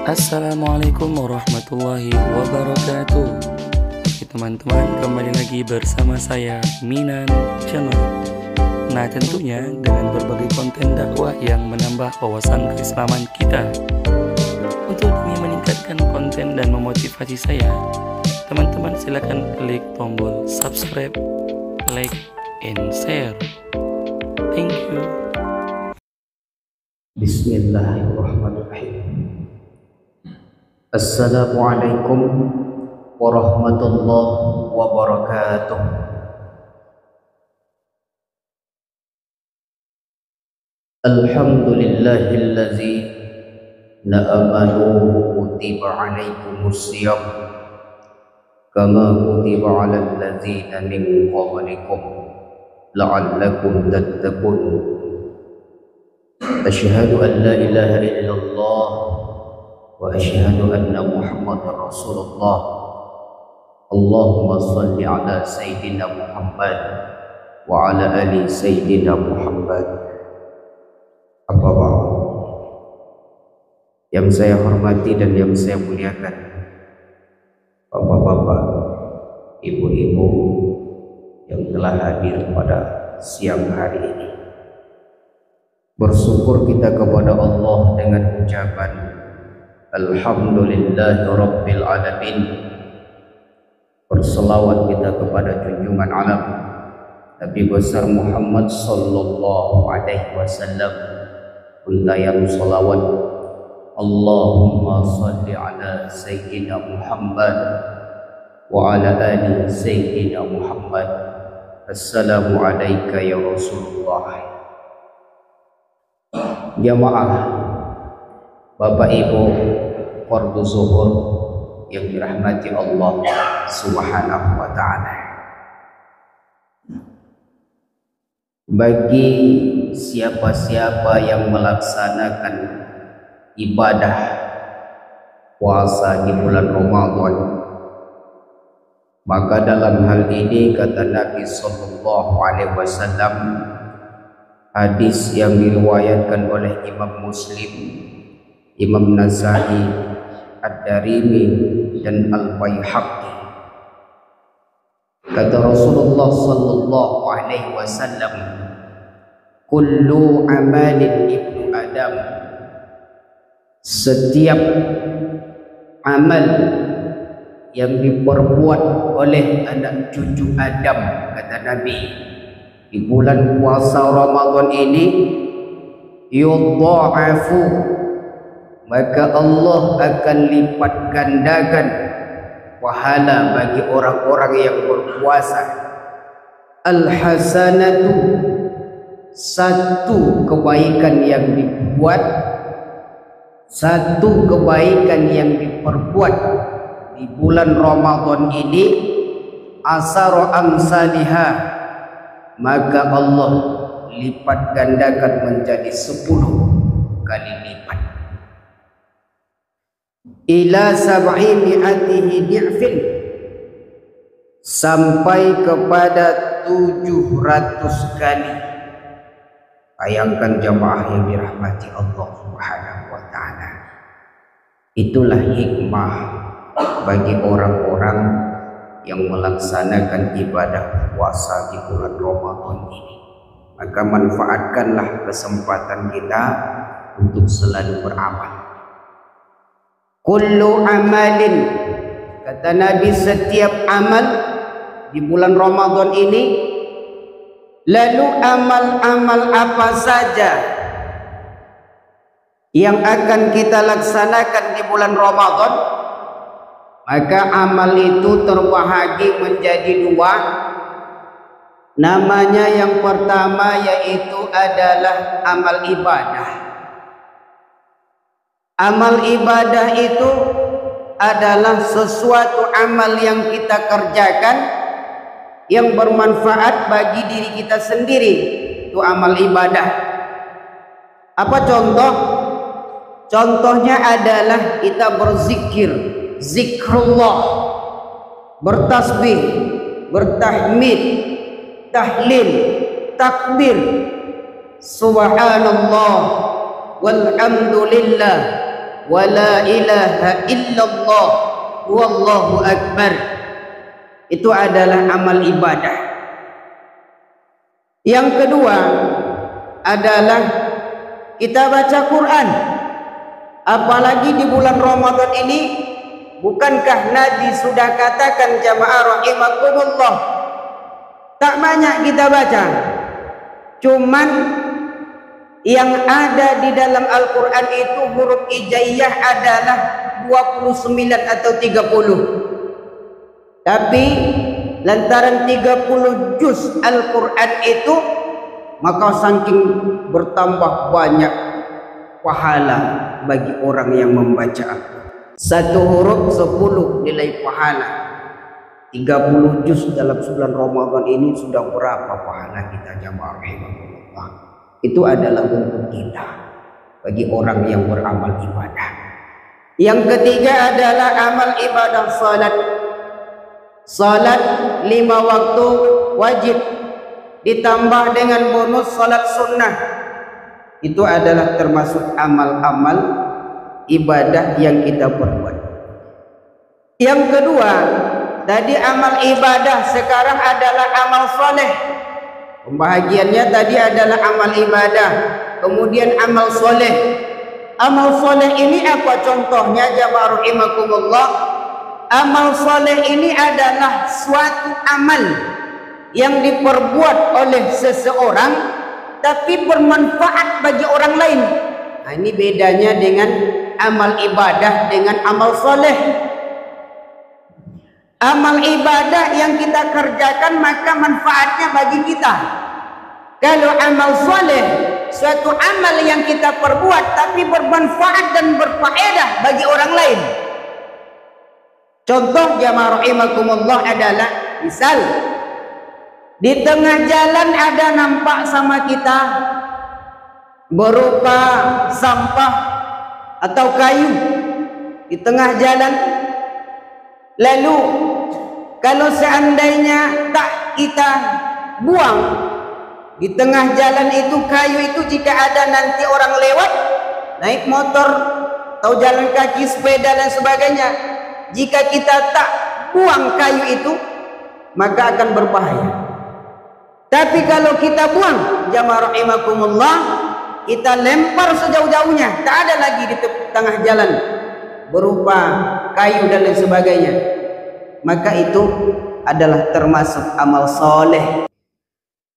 Assalamualaikum warahmatullahi wabarakatuh. Oke teman-teman, kembali lagi bersama saya Minan Channel. Nah tentunya dengan berbagai konten dakwah yang menambah wawasan keislaman kita. Untuk demi meningkatkan konten dan memotivasi saya, teman-teman silakan klik tombol subscribe, like, and share. Thank you. Bismillahirrahmanirrahim. Assalamualaikum warahmatullahi wabarakatuh. Alhamdulillahillazi la amanu kutiba alaikumus siyam kama kutiba alal ladzina min qablikum la'allakum tattaqun. Asyhadu an la ilaha illallah wa asyhadu anna Muhammadar Rasulullah. Allahumma shalli ala sayyidina Muhammad wa ala ali sayyidina Muhammad. Apa ba'd. Yang saya hormati dan yang saya muliakan, bapak-bapak, ibu-ibu yang telah hadir pada siang hari ini. Bersyukur kita kepada Allah dengan ucapan Alhamdulillahi Rabbil Alamin. Berselawat kita kepada junjungan alam Nabi besar Muhammad Sallallahu Alaihi Wasallam. Untayam salawat Allahumma salli ala Sayyidina Muhammad wa ala ali Sayyidina Muhammad. Assalamu alayka ya Rasulullah. Jamaah Bapak Ibu fardu zuhur yang dirahmati Allah Subhanahu wa taala. Bagi siapa-siapa yang melaksanakan ibadah puasa di bulan Ramadan, maka dalam hal ini kata Nabi sallallahu alaihi wasallam, hadis yang diriwayatkan oleh Imam Muslim, Imam Nasa'i, Ad-Darimi dan Al-Baihaqi. Kata Rasulullah sallallahu alaihi wasallam, kullu amalin ibnu Adam, setiap amal yang diperbuat oleh anak cucu Adam, kata Nabi, di bulan puasa Ramadan ini, yudha'afu, maka Allah akan lipat gandakan pahala bagi orang-orang yang berpuasa. Al-hasanatu, satu kebaikan yang dibuat, satu kebaikan yang diperbuat di bulan Ramadan ini, asara amsalihha, maka Allah lipat gandakan menjadi 10 kali lipat. Ila sab'i mi'atihi di'fin, sampai kepada 700 kali. Bayangkan jamaah yang dirahmati Allah Subhanahu wa taala. Itulah hikmah bagi orang-orang yang melaksanakan ibadah puasa di bulan Ramadan ini. Maka manfaatkanlah kesempatan kita untuk selalu beramal. Kullu amalin, kata Nabi, setiap amal di bulan Ramadan ini. Lalu amal-amal apa saja yang akan kita laksanakan di bulan Ramadan? Maka amal itu terbahagi menjadi 2. Namanya yang pertama yaitu adalah amal ibadah. Amal ibadah itu adalah sesuatu amal yang kita kerjakan yang bermanfaat bagi diri kita sendiri. Itu amal ibadah. Apa contoh? Contohnya adalah kita berzikir, zikrullah, bertasbih, bertahmid, tahlil, takbir, subhanallah, walhamdulillah, wa la ilaha illallah wallahu akbar. Itu adalah amal ibadah. Yang kedua adalah kita baca Quran. Apalagi di bulan Ramadan ini, bukankah Nabi sudah katakan jamaah rahimakumullah, tak banyak kita baca, cuman yang ada di dalam Al-Quran itu huruf hijaiyah adalah 29 atau 30. Tapi lantaran 30 juz Al-Quran itu, maka saking bertambah banyak pahala bagi orang yang membaca. Satu huruf 10 nilai pahala. 30 juz dalam bulan Ramadan ini sudah berapa pahala kita jamaah rahimahullah. Itu adalah untuk kita bagi orang yang beramal ibadah. Yang ketiga adalah amal ibadah salat. Salat 5 waktu wajib ditambah dengan bonus salat sunnah. Itu adalah termasuk amal-amal ibadah yang kita perbuat. Yang kedua, tadi amal ibadah, sekarang adalah amal soleh. Pembahagiannya tadi adalah amal ibadah, kemudian amal soleh. Amal soleh ini apa contohnya jamaah rahimakumullah? Amal soleh ini adalah suatu amal yang diperbuat oleh seseorang tapi bermanfaat bagi orang lain. Nah, ini bedanya dengan amal ibadah dengan amal soleh. Amal ibadah yang kita kerjakan maka manfaatnya bagi kita. Kalau amal soleh, suatu amal yang kita perbuat tapi bermanfaat dan berfaedah bagi orang lain. Contoh jamaah rahimakumullah adalah, misal di tengah jalan ada nampak sama kita berupa sampah atau kayu di tengah jalan. Lalu kalau seandainya tak kita buang di tengah jalan itu, kayu itu, jika ada nanti orang lewat naik motor atau jalan kaki, sepeda dan sebagainya, jika kita tak buang kayu itu maka akan berbahaya. Tapi kalau kita buang jamaah rahimakumullah, kita lempar sejauh-jauhnya, tak ada lagi di tengah jalan berupa kayu dan lain sebagainya, maka itu adalah termasuk amal soleh.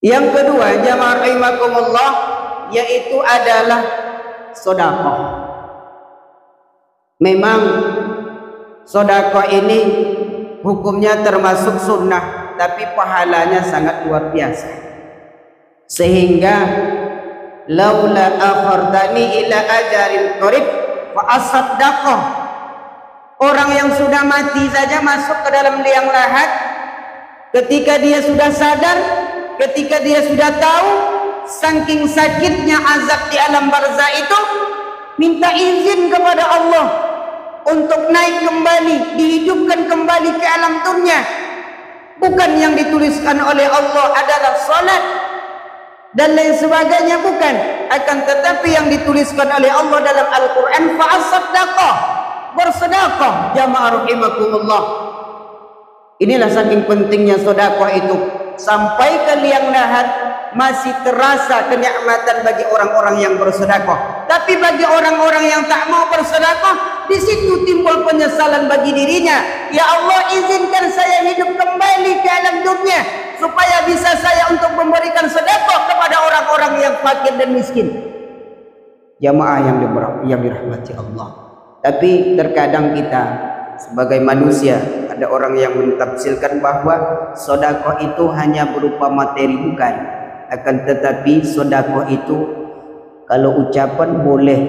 Yang kedua jamaah rahimakumullah, yaitu adalah sedekah. Memang sedekah ini hukumnya termasuk sunnah, tapi pahalanya sangat luar biasa. Sehingga laula akhartani ila ajarin qarib fa asaddaqah. Orang yang sudah mati saja masuk ke dalam liang lahat, ketika dia sudah sadar, ketika dia sudah tahu saking sakitnya azab di alam barzah itu, minta izin kepada Allah untuk naik kembali, dihidupkan kembali ke alam dunia. Bukan yang dituliskan oleh Allah adalah salat dan lain sebagainya, bukan. Akan tetapi yang dituliskan oleh Allah dalam Al-Quran, fa'asaddaqah, bersedekah jamaah rahimakumullah. Inilah saking pentingnya sedekah itu. Sampai ke liang lahat masih terasa kenikmatan bagi orang-orang yang bersedekah. Tapi bagi orang-orang yang tak mau bersedekah, di situ timbul penyesalan bagi dirinya. Ya Allah, izinkan saya hidup kembali ke alam dunia supaya bisa saya untuk memberikan sedekah kepada orang-orang yang fakir dan miskin. Jamaah yang dirahmati Allah. Tapi terkadang kita sebagai manusia, ada orang yang mentafsirkan bahwa sedekah itu hanya berupa materi, bukan. Akan tetapi sedekah itu kalau ucapan boleh,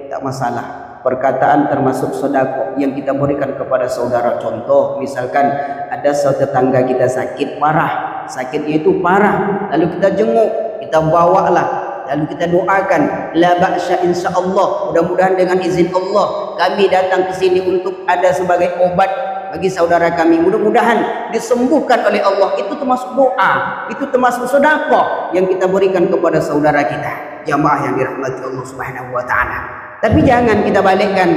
tak masalah. Perkataan termasuk sedekah yang kita berikan kepada saudara. Contoh, misalkan ada tetangga kita sakit parah, sakitnya itu parah, lalu kita jenguk, kita bawalah, lalu kita doakan, la ba'sya insyaallah, mudah-mudahan dengan izin Allah kami datang ke sini untuk ada sebagai obat bagi saudara kami, mudah-mudahan disembuhkan oleh Allah. Itu termasuk doa, itu termasuk sedekah yang kita berikan kepada saudara kita. Jamaah yang dirahmati Allah Subhanahu wa taala. Tapi jangan kita balikkan.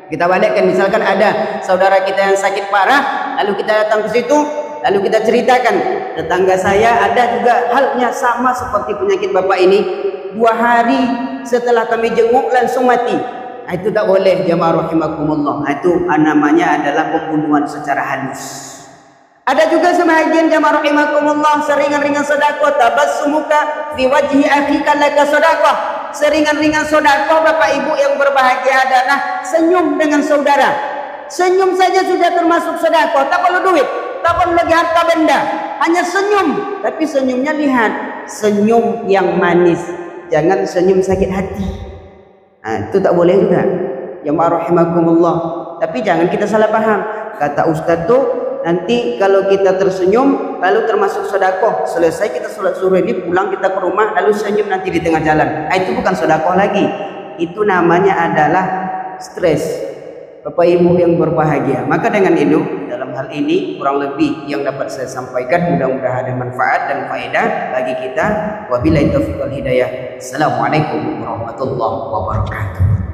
Kita balikkan, misalkan ada saudara kita yang sakit parah, lalu kita datang ke situ, lalu kita ceritakan, tetangga saya ada juga halnya sama seperti penyakit bapak ini, 2 hari setelah kami jenguk langsung mati. Itu tak boleh, jamaah rahimakumullah. Itu namanya adalah pembunuhan secara halus. Ada juga sebahagian jamaah rahimakumullah seringan-ringan sedekah, tabassumuka fi wajhi akhika laka sedekah. Seringan-ringan sedekah bapak ibu yang berbahagia adalah senyum dengan saudara. Senyum saja sudah termasuk sedekah, tak perlu duit, tak perlu lagi harta benda, hanya senyum. Tapi senyumnya lihat, senyum yang manis, jangan senyum sakit hati. Itu tak boleh juga, jamaah rahimakumullah. Tapi jangan kita salah paham. Kata ustaz tuh, nanti kalau kita tersenyum lalu termasuk sedekah. Selesai kita sholat zuhur ini, pulang kita ke rumah lalu senyum nanti di tengah jalan. Itu bukan sedekah lagi. Itu namanya adalah stres. Bapak ibu yang berbahagia. Maka dengan itu, dalam hal ini kurang lebih yang dapat saya sampaikan, mudah-mudahan ada manfaat dan faedah bagi kita. Wabillahi taufiq wal hidayah. Assalamualaikum warahmatullahi wabarakatuh.